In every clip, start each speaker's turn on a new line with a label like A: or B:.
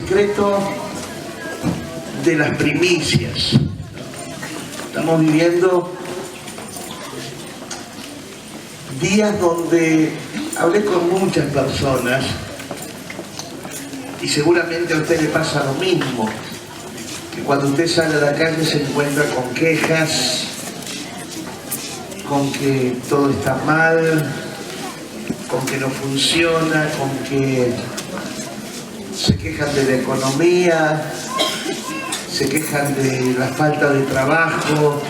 A: secreto de las primicias. Estamos viviendo días donde hablé con muchas personas y seguramente a usted le pasa lo mismo, que cuando usted sale a la calle se encuentra con quejas, con que todo está mal, con que no funciona, con que se quejan de la economía, se quejan de la falta de trabajo.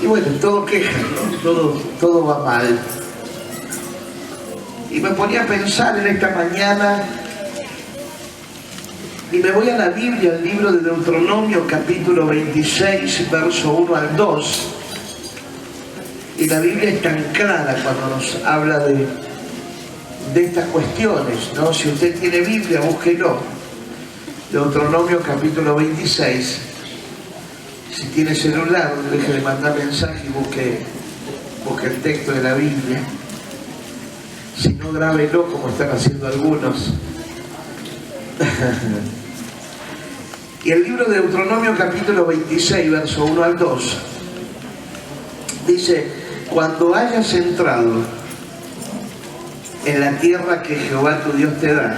A: Y bueno, todo queja, ¿no? Todo va mal. Y me ponía a pensar en esta mañana, y me voy a la Biblia, al libro de Deuteronomio, capítulo 26, verso 1 al 2. Y la Biblia es tan clara cuando nos habla de estas cuestiones, ¿no? Si usted tiene Biblia, búsquelo. Deuteronomio, capítulo 26. Si tiene celular, deje de mandar mensaje y busque el texto de la Biblia. Si no, grábelo como están haciendo algunos. Y el libro de Deuteronomio, capítulo 26, verso 1 al 2, dice: cuando hayas entrado en la tierra que Jehová tu Dios te da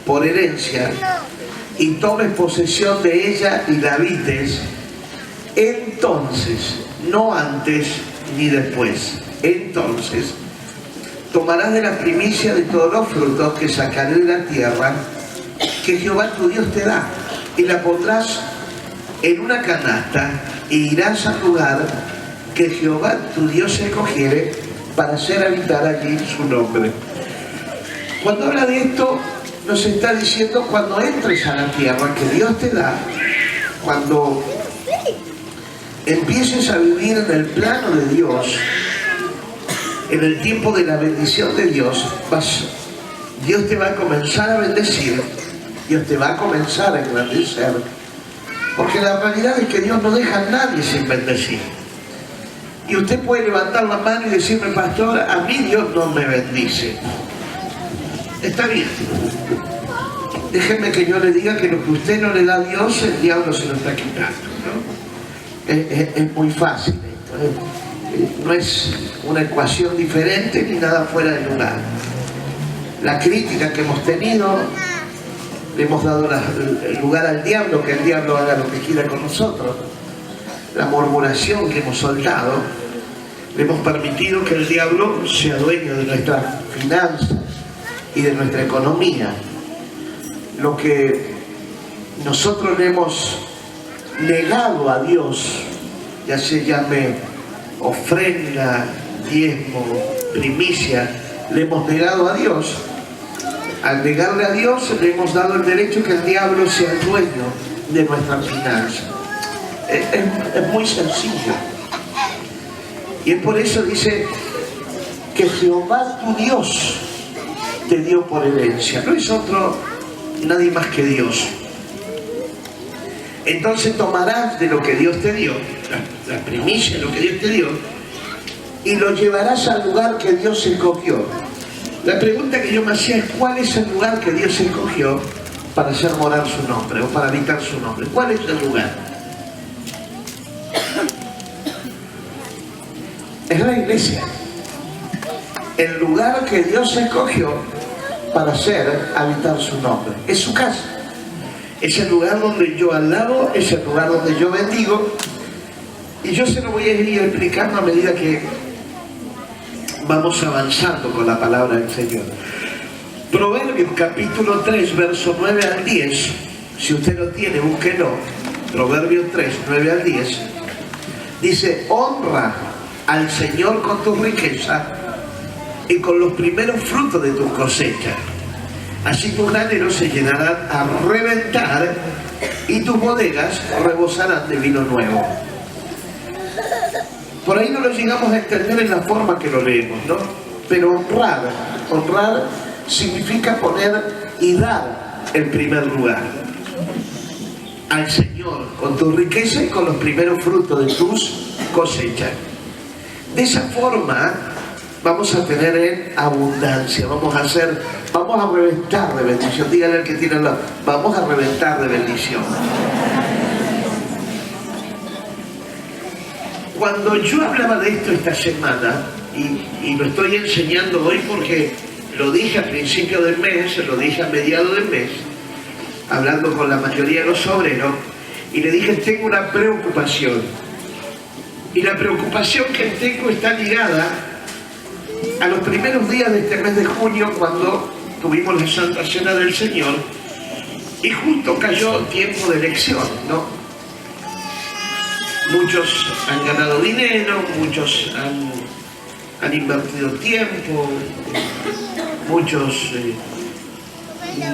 A: por herencia, y tomes posesión de ella y la habites, entonces, no antes ni después, entonces tomarás de la primicia de todos los frutos que sacaré de la tierra que Jehová tu Dios te da, y la pondrás en una canasta, e irás al lugar que Jehová tu Dios escogiere para hacer habitar allí su nombre. Cuando habla de esto, nos está diciendo: cuando entres a la tierra que Dios te da, cuando empieces a vivir en el plano de Dios, en el tiempo de la bendición de Dios, Dios te va a comenzar a bendecir, Dios te va a comenzar a engrandecer, porque la realidad es que Dios no deja a nadie sin bendecir. Y usted puede levantar la mano y decirme: pastor, a mí Dios no me bendice. Está bien. Déjeme que yo le diga que lo que usted no le da a Dios, el diablo se lo está quitando, ¿no? Es muy fácil esto, no es una ecuación diferente ni nada fuera de lugar. La crítica que hemos tenido, le hemos dado el lugar al diablo, que el diablo haga lo que quiera con nosotros. La murmuración que hemos soltado, le hemos permitido que el diablo sea dueño de nuestras finanzas y de nuestra economía. Lo que nosotros le hemos negado a Dios, ya se llame ofrenda, diezmo, primicia, le hemos negado a Dios. Al negarle a Dios, le hemos dado el derecho que el diablo sea el dueño de nuestras finanzas. Es muy sencillo. Y es por eso dice que Jehová tu Dios te dio por herencia. No es otro, nadie más que Dios. Entonces tomarás de lo que Dios te dio, la primicia de lo que Dios te dio, y lo llevarás al lugar que Dios escogió. La pregunta que yo me hacía es: ¿cuál es el lugar que Dios escogió para hacer morar su nombre o para habitar su nombre? ¿Cuál es el lugar? Es la iglesia. El lugar que Dios escogió para hacer habitar su nombre. Es su casa. Es el lugar donde yo alabo, es el lugar donde yo bendigo. Y yo se lo voy a ir explicando a medida que vamos avanzando con la palabra del Señor. Proverbios capítulo 3, verso 9 al 10. Si usted lo tiene, búsquelo. Proverbios 3, 9 al 10. Dice: honra al Señor con tu riqueza y con los primeros frutos de tus cosechas. Así tus graneros se llenarán a reventar y tus bodegas rebosarán de vino nuevo. Por ahí no lo llegamos a entender en la forma que lo leemos, ¿no? Pero honrar significa poner y dar el primer lugar al Señor con tu riqueza y con los primeros frutos de tus cosechas. De esa forma vamos a tener en abundancia, vamos a reventar de bendición. Díganle al que tiene al lado, vamos a reventar de bendición. Cuando yo hablaba de esto esta semana, y lo estoy enseñando hoy porque lo dije al principio del mes, lo dije a mediados del mes, hablando con la mayoría de los obreros, y le dije, tengo una preocupación. Y la preocupación que tengo está ligada a los primeros días de este mes de junio, cuando tuvimos la Santa Cena del Señor, y justo cayó tiempo de elección, ¿no? Muchos han ganado dinero, muchos han invertido tiempo, muchos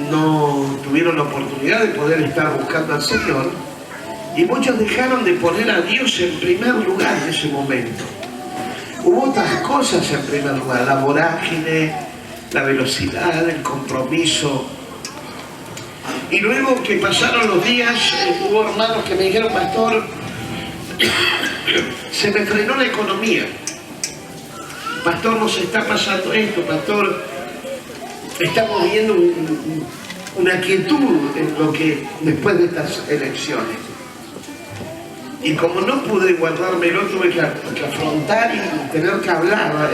A: no tuvieron la oportunidad de poder estar buscando al Señor, y muchos dejaron de poner a Dios en primer lugar en ese momento. Hubo otras cosas en primer lugar, la vorágine, la velocidad, el compromiso. Y luego que pasaron los días, hubo hermanos que me dijeron, pastor, se me frenó la economía. Pastor, nos está pasando esto, pastor, estamos viendo una quietud en lo que después de estas elecciones. Y como no pude guardármelo, tuve que afrontar y tener que hablar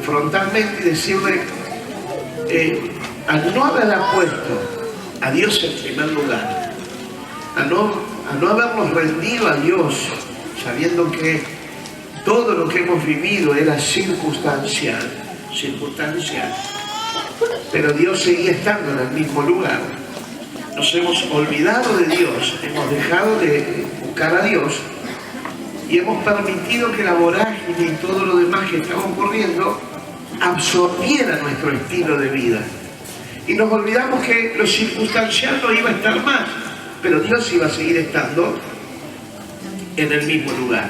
A: frontalmente y decirle, al no haber puesto a Dios en primer lugar, a no habernos rendido a Dios, sabiendo que todo lo que hemos vivido era circunstancial, pero Dios seguía estando en el mismo lugar. Nos hemos olvidado de Dios, hemos dejado de buscar a Dios y hemos permitido que la vorágine y todo lo demás que estaba ocurriendo absorbiera nuestro estilo de vida. Y nos olvidamos que lo circunstancial no iba a estar más, pero Dios iba a seguir estando en el mismo lugar.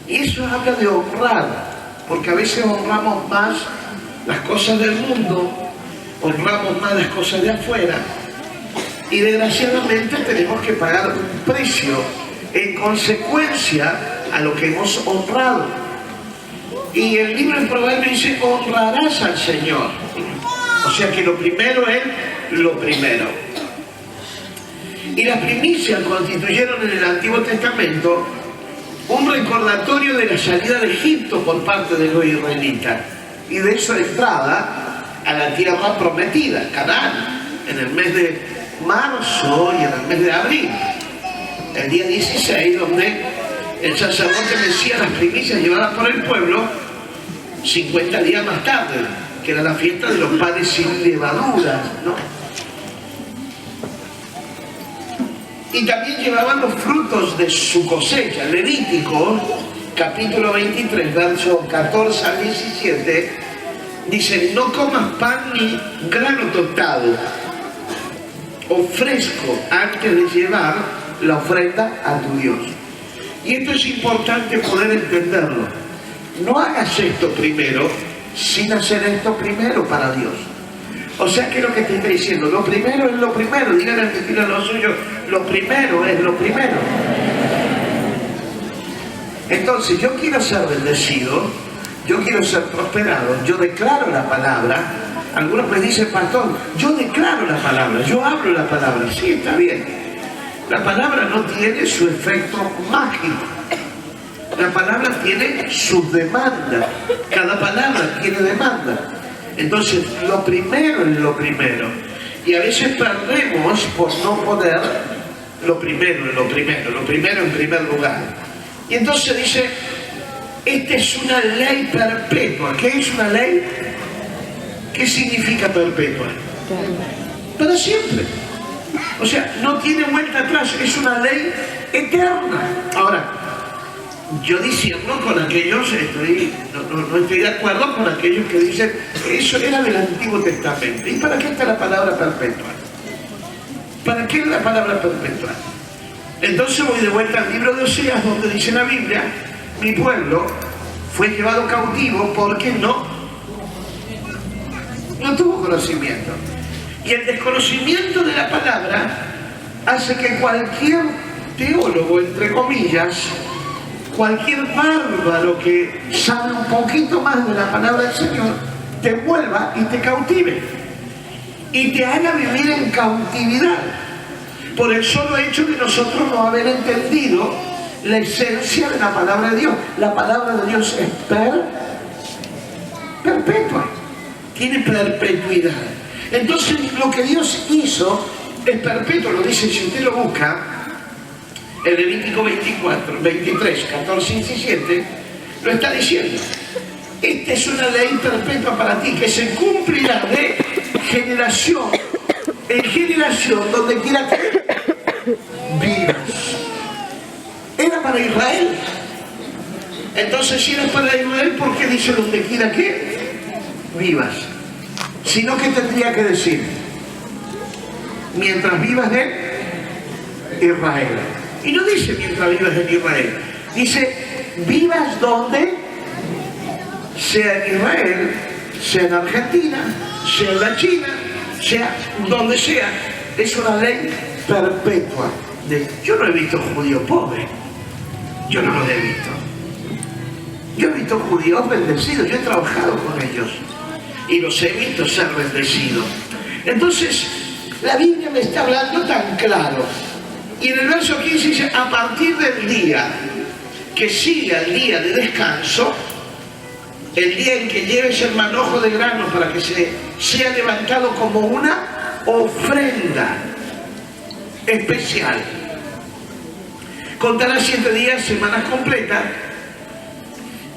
A: Y eso habla de honrar, porque a veces honramos más las cosas del mundo, honramos más las cosas de afuera, y desgraciadamente tenemos que pagar un precio en consecuencia a lo que hemos honrado. Y el libro de Proverbios dice, honrarás al Señor. O sea que lo primero es lo primero. Y las primicias constituyeron en el Antiguo Testamento un recordatorio de la salida de Egipto por parte de los israelitas y de su entrada a la tierra prometida, Canaán, en el mes de marzo y en el mes de abril, el día 16, donde el sacerdote decía las primicias llevadas por el pueblo 50 días más tarde, que era la fiesta de los panes sin levadura, ¿no? Y también llevaban los frutos de su cosecha. Levítico, capítulo 23, versos 14 al 17, dice, no comas pan ni grano tostado o fresco antes de llevar la ofrenda a tu Dios. Y esto es importante poder entenderlo. No hagas esto primero sin hacer esto primero para Dios. O sea, que lo que te está diciendo, lo primero es lo primero. Díganle al que tiene lo suyo, lo primero es lo primero. Entonces, yo quiero ser bendecido, yo quiero ser prosperado, yo declaro la palabra. Algunos me dicen, pastor, yo declaro la palabra, yo hablo la palabra. Sí, está bien. La palabra no tiene su efecto mágico. La palabra tiene sus demandas. Cada palabra tiene demanda. Entonces, lo primero es lo primero. Y a veces perdemos por no poner lo primero en lo primero en primer lugar. Y entonces dice, esta es una ley perpetua. ¿Qué es una ley? ¿Qué significa perpetua? Para siempre. O sea, no tiene vuelta atrás, es una ley eterna. Ahora, yo diciendo con aquellos, no estoy de acuerdo con aquellos que dicen que eso era del Antiguo Testamento. ¿Y para qué está la palabra perpetua? ¿Para qué es la palabra perpetua? Entonces voy de vuelta al libro de Oseas, donde dice la Biblia, mi pueblo fue llevado cautivo porque no tuvo conocimiento. Y el desconocimiento de la palabra hace que cualquier teólogo, entre comillas, cualquier bárbaro que sabe un poquito más de la palabra del Señor te envuelva y te cautive y te haga vivir en cautividad por el solo hecho de nosotros no haber entendido la esencia de la palabra de Dios. La palabra de Dios es perpetua, tiene perpetuidad. Entonces lo que Dios hizo es perpetuo, lo dice, si usted lo busca en Levítico 23, 14 y 17, lo está diciendo. Esta es una ley perpetua para ti, que se cumplirá de generación en generación, donde quiera que vivas. Era para Israel. Entonces, si era para Israel, ¿por qué dice donde quiera que vivas? Sino que tendría que decir, mientras vivas en Israel. Y no dice mientras vivas en Israel, dice vivas donde, sea en Israel, sea en Argentina, sea en la China, sea donde sea. Es una ley perpetua. Yo no he visto judío pobre, yo no los he visto. Yo he visto judíos bendecidos, yo he trabajado con ellos y los he visto ser bendecidos. Entonces, la Biblia me está hablando tan claro. Y en el verso 15 dice, a partir del día que siga el día de descanso, el día en que lleves el manojo de grano para que sea levantado como una ofrenda especial. Contarás 7 días, semanas completas,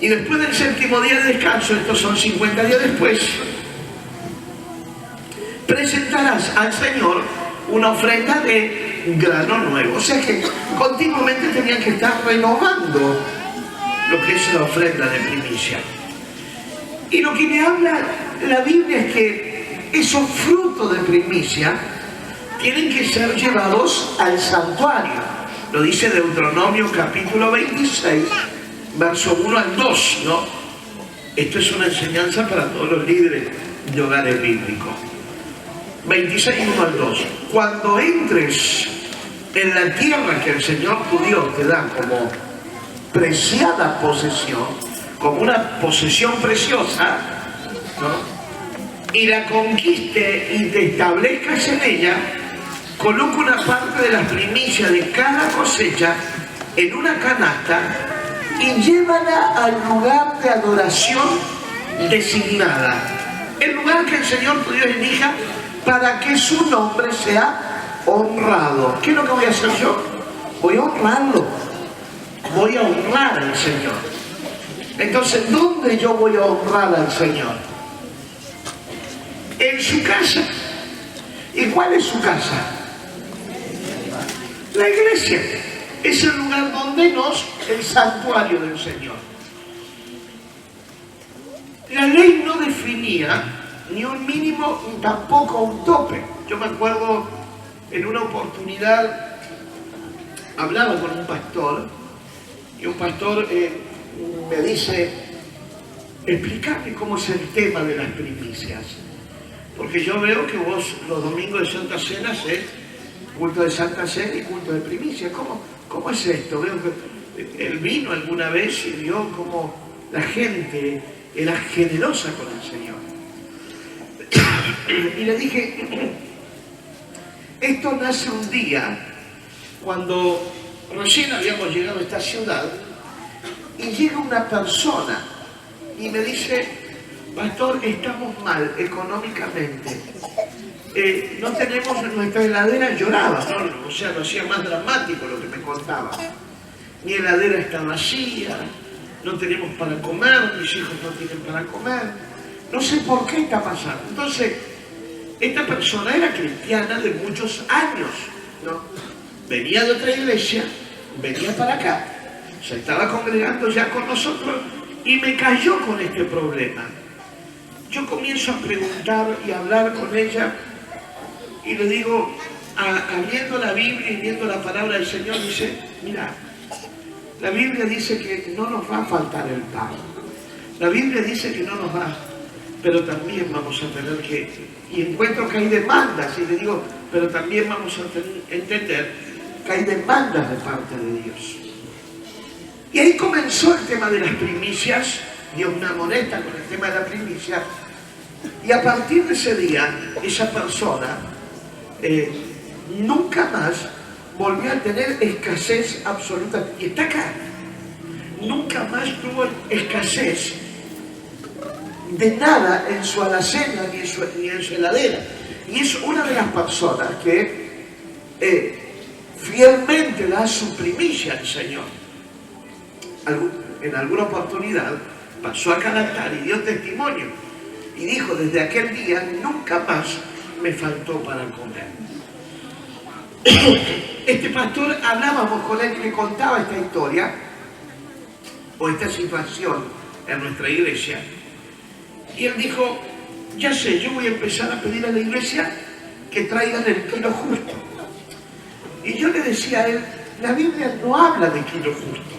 A: y después del séptimo día de descanso, estos son 50 días después, presentarás al Señor una ofrenda de grano nuevo. O sea que continuamente tenían que estar renovando lo que es la ofrenda de primicia. Y lo que me habla la Biblia es que esos frutos de primicia tienen que ser llevados al santuario. Lo dice Deuteronomio capítulo 26, verso 1 al 2, ¿no? Esto es una enseñanza para todos los líderes de hogares bíblicos. 26, 1 al 2. Cuando entres en la tierra que el Señor tu Dios te da como preciada posesión, como una posesión preciosa, ¿no? Y la conquiste y te establezcas en ella, coloca una parte de las primicias de cada cosecha en una canasta y llévala al lugar de adoración designada, el lugar que el Señor tu Dios elija para que su nombre sea honrado. ¿Qué es lo que voy a hacer yo? Voy a honrarlo, voy a honrar al Señor. Entonces, ¿dónde yo voy a honrar al Señor? En su casa. ¿Y cuál es su casa? La iglesia. Es el lugar donde el santuario del Señor. La ley no definía ni un mínimo ni tampoco un tope. Yo me acuerdo en una oportunidad hablaba con un pastor y un pastor me dice, explícame cómo es el tema de las primicias, porque yo veo que vos los domingos de Santa Cena es culto de Santa Cena y culto de primicias. ¿Cómo es esto? Veo que él vino alguna vez y vio cómo la gente era generosa con el Señor. Y le dije, esto nace un día cuando recién habíamos llegado a esta ciudad y llega una persona y me dice, pastor, estamos mal económicamente, no tenemos nuestra heladera, lloraba, ¿no? O sea, lo hacía más dramático lo que me contaba. Mi heladera está vacía, no tenemos para comer, mis hijos no tienen para comer, no sé por qué está pasando. Entonces, esta persona era cristiana de muchos años, ¿no? Venía de otra iglesia, venía para acá, se estaba congregando ya con nosotros y me cayó con este problema. Yo comienzo a preguntar y a hablar con ella y le digo, viendo la Biblia y viendo la palabra del Señor, dice, mira, la Biblia dice que no nos va a faltar el pan. La Biblia dice que no nos va, pero también vamos a tener que, y encuentro que hay demandas, y le digo, pero también vamos a entender que hay demandas de parte de Dios. Y ahí comenzó el tema de las primicias. Dios me amonesta con el tema de la primicia. Y a partir de ese día, esa persona nunca más volvió a tener escasez absoluta. Y está acá. Nunca más tuvo escasez de nada en su alacena ni en su heladera. Y es una de las personas que fielmente da su primicia al Señor. En alguna oportunidad pasó a Calatayud y dio testimonio y dijo: desde aquel día nunca más me faltó para comer. Este pastor, hablábamos con él, le contaba esta historia o esta situación en nuestra iglesia, y él dijo: ya sé, yo voy a empezar a pedir a la iglesia que traigan el kilo justo. Y yo le decía a él: la Biblia no habla de kilo justo,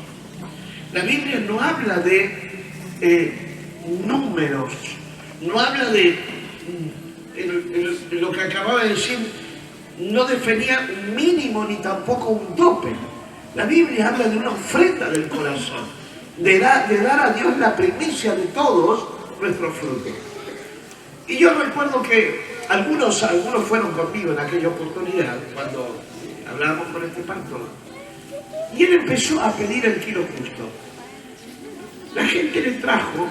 A: la Biblia no habla de números, no habla de lo que acababa de decir, no definía un mínimo ni tampoco un tope. La Biblia habla de una ofrenda del corazón, de dar a Dios la primicia de todos nuestros frutos. Y yo recuerdo que algunos fueron conmigo en aquella oportunidad cuando hablábamos con este pastor, y él empezó a pedir el kilo justo. La gente le trajo,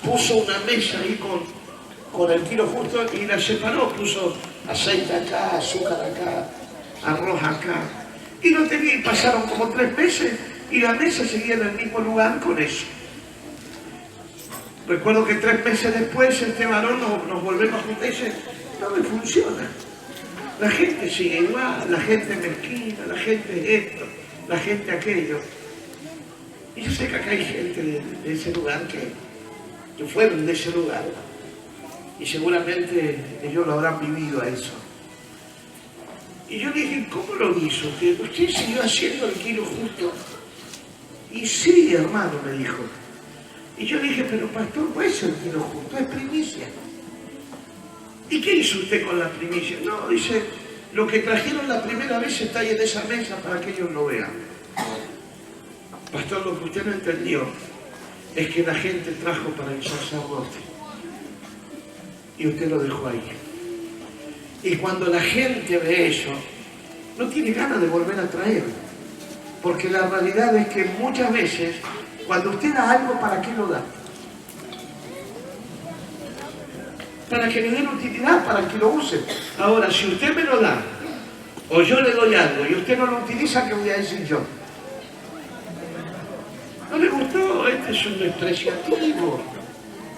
A: puso una mesa ahí con el kilo justo y la separó, puso aceite acá, azúcar acá, arroz acá, y lo tenía, y pasaron como 3 meses y la mesa seguía en el mismo lugar con eso. Recuerdo que 3 meses después este varón nos volvemos a juntar y dice: no me funciona, la gente sigue igual, la gente mezquina, la gente esto, la gente aquello. Y yo sé que acá hay gente de ese lugar que fueron de ese lugar y seguramente ellos lo habrán vivido a eso. Y yo le dije: ¿cómo lo hizo? ¿Que usted siguió haciendo el kilo justo? Y sí, hermano, me dijo. Y yo le dije: pero pastor, no es el kilo justo, es primicia. ¿Y qué hizo usted con la primicia? No, dice, lo que trajeron la primera vez está ahí en esa mesa para que ellos lo vean. Pastor, lo que usted no entendió es que la gente trajo para el sacerdote y usted lo dejó ahí. Y cuando la gente ve eso, no tiene ganas de volver a traer, porque la realidad es que muchas veces cuando usted da algo, ¿para qué lo da? Para que le den utilidad, para que lo use. Ahora, si usted me lo da o yo le doy algo y usted no lo utiliza, ¿qué voy a decir yo? No le gustó, este es un despreciativo,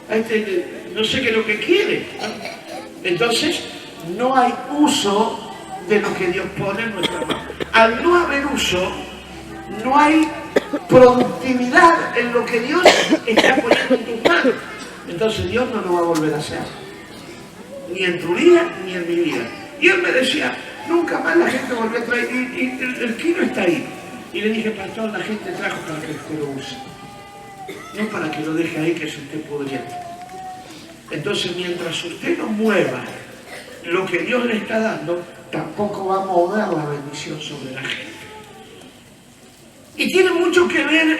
A: este no sé qué es lo que quiere. Entonces, no hay uso de lo que Dios pone en nuestra mano. Al no haber uso, no hay productividad en lo que Dios está poniendo en tus manos. Entonces Dios no lo va a volver a hacer, ni en tu vida ni en mi vida. Y él me decía: nunca más la gente volvió a traer, y el kilo está ahí. Y le dije: pastor, la gente trajo para que usted lo use, no para que lo deje ahí que se esté pudriendo. Entonces, mientras usted no mueva lo que Dios le está dando, tampoco va a mover la bendición sobre la gente. Y tiene mucho que ver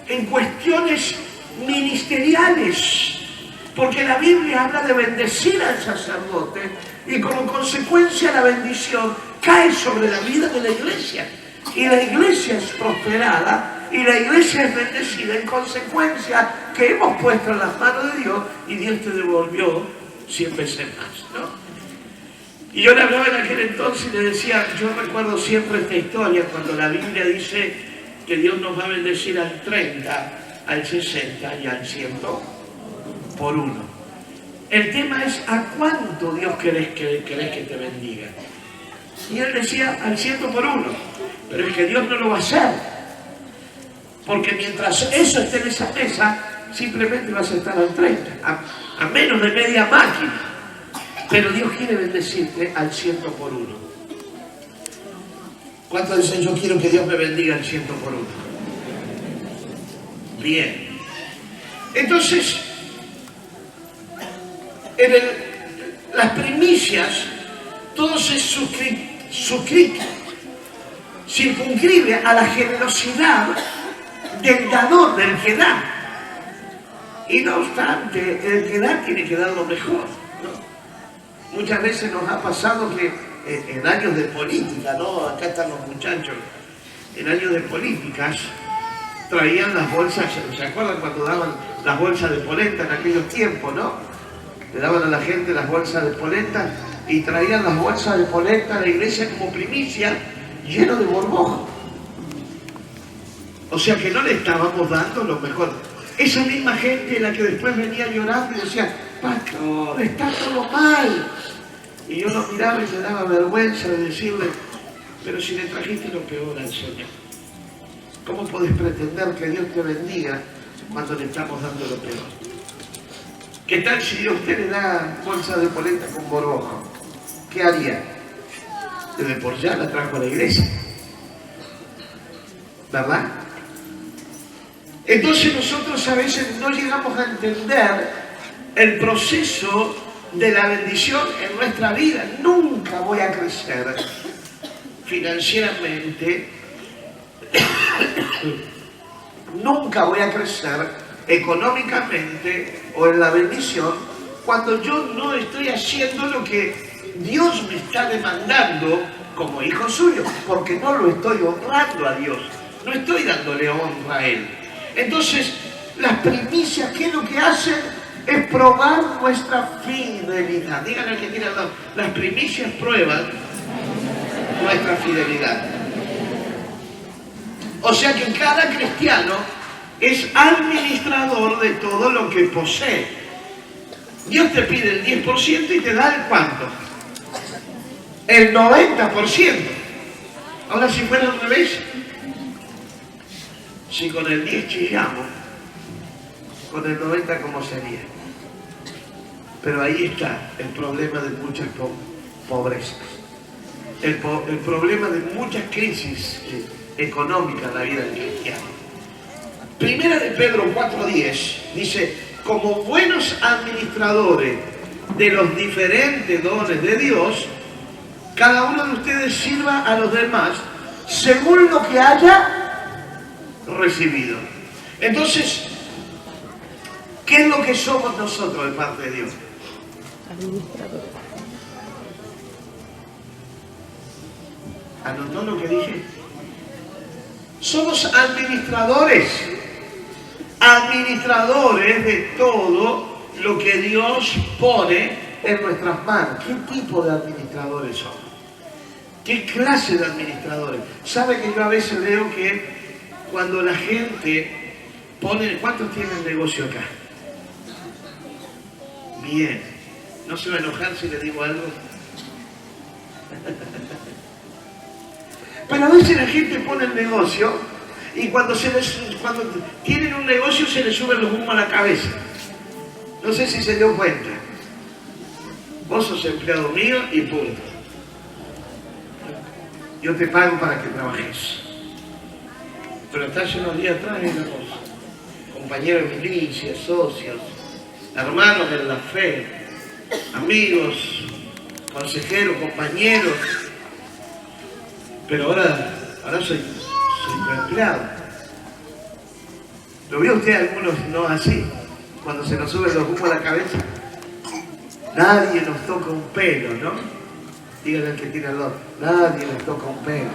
A: en cuestiones ministeriales, porque la Biblia habla de bendecir al sacerdote y como consecuencia la bendición cae sobre la vida de la iglesia. Y la iglesia es prosperada y la iglesia es bendecida en consecuencia que hemos puesto en las manos de Dios y Dios te devolvió 100 veces más, ¿no? Y yo le hablaba en aquel entonces y le decía, yo recuerdo siempre esta historia cuando la Biblia dice que Dios nos va a bendecir al 30, al 60 y al 100 por uno. El tema es ¿a cuánto Dios querés que te bendiga? Y él decía al 100 por uno, pero es que Dios no lo va a hacer, porque mientras eso esté en esa mesa, simplemente vas a estar al 30, a menos de media máquina. Pero Dios quiere bendecirte al 100 por uno. ¿Cuántos dicen yo quiero que Dios me bendiga al 100 por uno? Bien. Entonces, las primicias, todo se suscribe circunscribe a la generosidad del dador, del que da. Y no obstante, el que da tiene que dar lo mejor, ¿no? Muchas veces nos ha pasado que en años de política, ¿no? Acá están los muchachos, en años de políticas traían las bolsas, ¿se acuerdan cuando daban las bolsas de polenta en aquellos tiempos, no? Le daban a la gente las bolsas de polenta y traían las bolsas de polenta a la iglesia como primicia, lleno de borbojo. O sea que no le estábamos dando lo mejor. Esa misma gente la que después venía llorando y decía, pastor, está todo mal. Y yo lo miraba y me daba vergüenza de decirle, pero si le trajiste lo peor al Señor, ¿cómo podés pretender que Dios te bendiga cuando le estamos dando lo peor? ¿Qué tal si Dios usted le da bolsa de polenta con borbojo? ¿Qué haría? Desde por ya la trajo a la iglesia, ¿verdad? Entonces nosotros a veces no llegamos a entender el proceso de la bendición en nuestra vida. Nunca voy a crecer financieramente, nunca voy a crecer económicamente o en la bendición cuando yo no estoy haciendo lo que Dios me está demandando como hijo suyo, porque no lo estoy honrando a Dios, no estoy dándole honra a Él. Entonces, las primicias, ¿qué es lo que hacen? Es probar nuestra fidelidad. Díganle al que tiene al lado, las primicias prueban nuestra fidelidad. O sea que cada cristiano es administrador de todo lo que posee. Dios te pide el 10% y te da el ¿cuánto? El 90%. Ahora si fuera al revés, si con el 10 chillamos, con el 90 ¿cómo sería? Pero ahí está el problema de muchas pobrezas, el problema de muchas crisis económicas en la vida del cristiano. Primera de Pedro 4:10 dice, como buenos administradores de los diferentes dones de Dios, cada uno de ustedes sirva a los demás según lo que haya recibido. Entonces, ¿qué es lo que somos nosotros de parte de Dios?
B: Administrador.
A: ¿Anotó lo que dije? Somos administradores. Administradores de todo lo que Dios pone en nuestras manos. ¿Qué tipo de administradores somos? ¿Qué clase de administradores? ¿Sabe que yo a veces veo que cuando la gente pone... ¿Cuántos tienen negocio acá? Bien. ¿No se va a enojar si le digo algo? Pero a veces la gente pone el negocio y cuando tienen un negocio se les suben los humos a la cabeza. No sé si se dio cuenta. Vos sos empleado mío y punto. Yo te pago para que trabajes. Pero hasta hace unos días atrás éramos compañeros de milicia, socios, hermanos en la fe, amigos, consejeros, compañeros. Pero ahora soy empleado. ¿Lo vio usted algunos no así? Cuando se nos suben los humos a la cabeza. Nadie nos toca un pelo, ¿no? Díganle al que tiene al lado, nadie nos toca un pelo.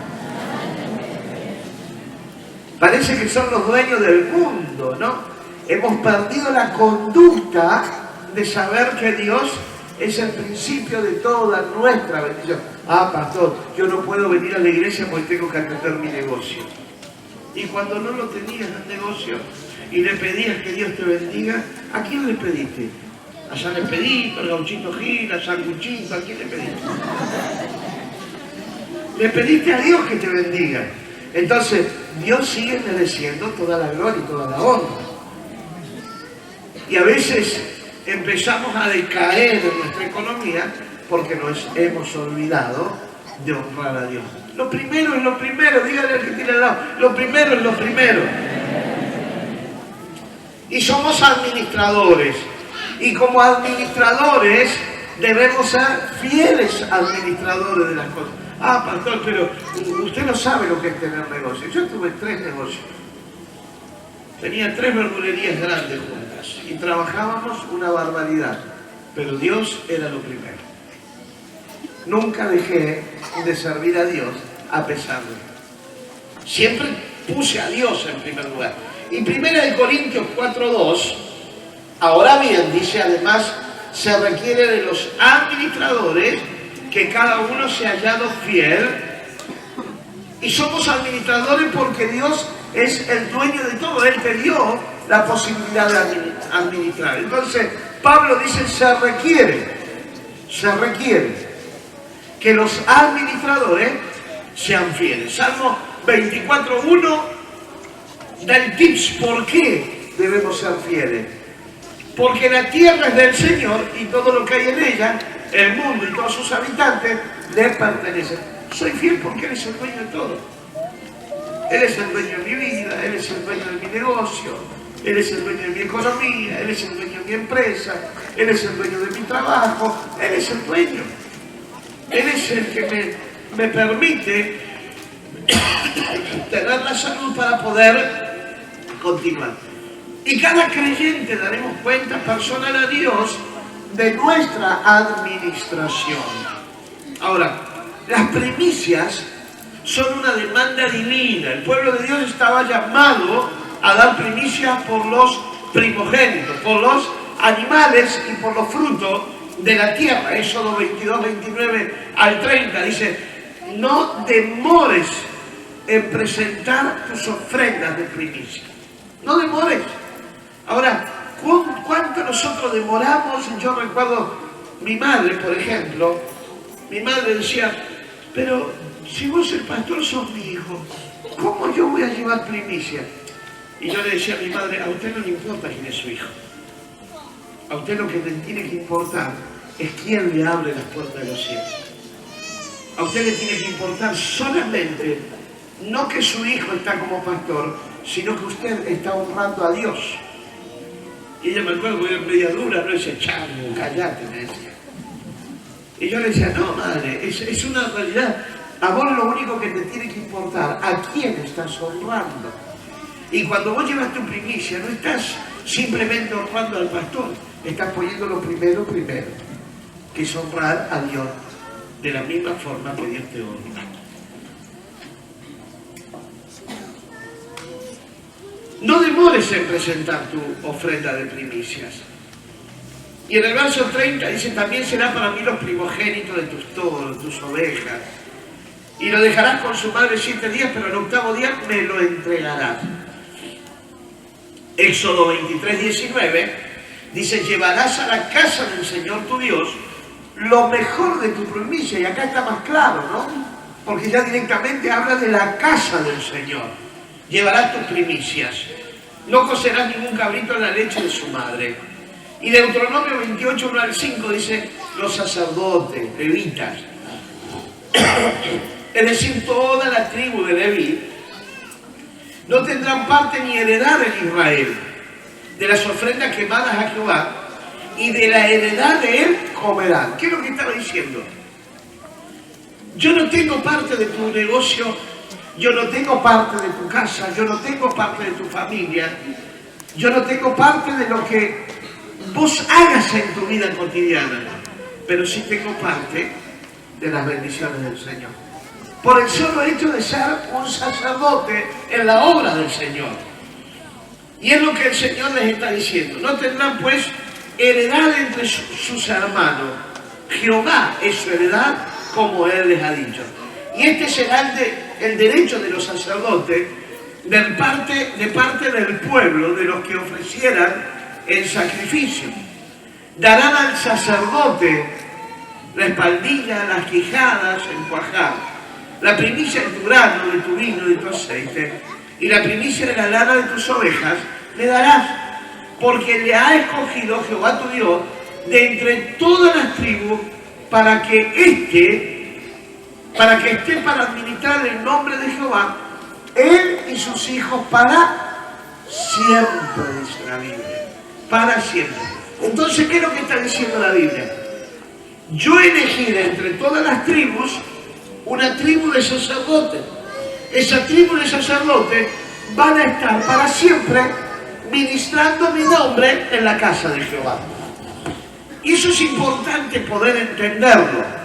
A: Parece que son los dueños del mundo, ¿no? Hemos perdido la conducta de saber que Dios es el principio de toda nuestra bendición. Ah, pastor, yo no puedo venir a la iglesia porque tengo que atender mi negocio. Y cuando no lo tenías el negocio y le pedías que Dios te bendiga, ¿a quién le pediste? A San Expedito, al Gauchito Gil, a San Guchito, ¿a quién le pediste? Le pediste a Dios que te bendiga. Entonces, Dios sigue mereciendo toda la gloria y toda la honra. Y a veces empezamos a decaer en nuestra economía porque nos hemos olvidado de honrar a Dios. Lo primero es lo primero, dígale al que tiene al lado, lo primero es lo primero. Y somos administradores. Y como administradores debemos ser fieles administradores de las cosas. Ah, pastor, pero usted no sabe lo que es tener negocio. Yo tuve 3 negocios. Tenía 3 verdulerías grandes juntas y trabajábamos una barbaridad. Pero Dios era lo primero. Nunca dejé de servir a Dios a pesar de él. Siempre puse a Dios en primer lugar. Y 1 Corintios 4:2, ahora bien, dice, además, se requiere de los administradores que cada uno se ha hallado fiel. Y somos administradores porque Dios es el dueño de todo. Él te dio la posibilidad de administrar. Entonces, Pablo dice, se requiere que los administradores sean fieles. Salmo 24:1 da el tips por qué debemos ser fieles. Porque la tierra es del Señor y todo lo que hay en ella, el mundo y todos sus habitantes, le pertenecen. Soy fiel porque Él es el dueño de todo. Él es el dueño de mi vida, Él es el dueño de mi negocio, Él es el dueño de mi economía, Él es el dueño de mi empresa, Él es el dueño de mi trabajo, Él es el dueño. Él es el que me permite tener la salud para poder continuar. Y cada creyente daremos cuenta personal a Dios de nuestra administración. Ahora, las primicias son una demanda divina. El pueblo de Dios estaba llamado a dar primicias por los primogénitos, por los animales y por los frutos de la tierra. Éxodo 22, 29 al 30 dice, no demores en presentar tus ofrendas de primicia. No demores. Ahora, ¿cuánto nosotros demoramos? Yo recuerdo mi madre, por ejemplo, mi madre decía, pero si vos el pastor sos mi hijo, ¿cómo yo voy a llevar primicia? Y yo le decía a mi madre, a usted no le importa quién es su hijo. A usted lo que le tiene que importar es quién le abre las puertas de los cielos. A usted le tiene que importar solamente, no que su hijo está como pastor, sino que usted está honrando a Dios. Y ella me acuerdo que era media dura, no decía, chamo, callate, me decía. Y yo le decía, no, madre, es una realidad. A vos lo único que te tiene que importar, a quién estás honrando. Y cuando vos llevas tu primicia, no estás simplemente honrando al pastor, estás poniendo lo primero, que es honrar a Dios de la misma forma que Dios te honra. No demores en presentar tu ofrenda de primicias. Y en el verso 30 dice, también será para mí los primogénitos de tus toros, de tus ovejas. Y lo dejarás con su madre 7 días, pero el 8º día me lo entregarás. Éxodo 23, 19 dice, llevarás a la casa del Señor tu Dios lo mejor de tu primicia. Y acá está más claro, ¿no? Porque ya directamente habla de la casa del Señor. Llevarás tus primicias. No cocerás ningún cabrito en la leche de su madre. Y Deuteronomio 28, 1 al 5 dice, los sacerdotes, levitas, es decir, toda la tribu de Leví, no tendrán parte ni heredad en Israel de las ofrendas quemadas a Jehová, y de la heredad de él comerán. ¿Qué es lo que estaba diciendo? Yo no tengo parte de tu negocio, yo no tengo parte de tu casa, yo no tengo parte de tu familia, yo no tengo parte de lo que vos hagas en tu vida cotidiana, pero sí tengo parte de las bendiciones del Señor. Por el solo hecho de ser un sacerdote en la obra del Señor. Y es lo que el Señor les está diciendo. No tendrán pues heredad entre sus hermanos. Jehová es su heredad, como Él les ha dicho. Y este será el derecho de los sacerdotes de parte del pueblo, de los que ofrecieran el sacrificio. Darán al sacerdote la espaldilla, las quijadas, el cuajar, la primicia de tu grano, de tu vino, de tu aceite, y la primicia de la lana de tus ovejas le darás, porque le ha escogido Jehová tu Dios de entre todas las tribus para que esté para administrar el nombre de Jehová, él y sus hijos para siempre, dice la Biblia, para siempre. Entonces, ¿qué es lo que está diciendo la Biblia? Yo elegí de entre todas las tribus una tribu de sacerdotes. Esa tribu de sacerdotes van a estar para siempre ministrando mi nombre en la casa de Jehová. Y eso es importante poder entenderlo.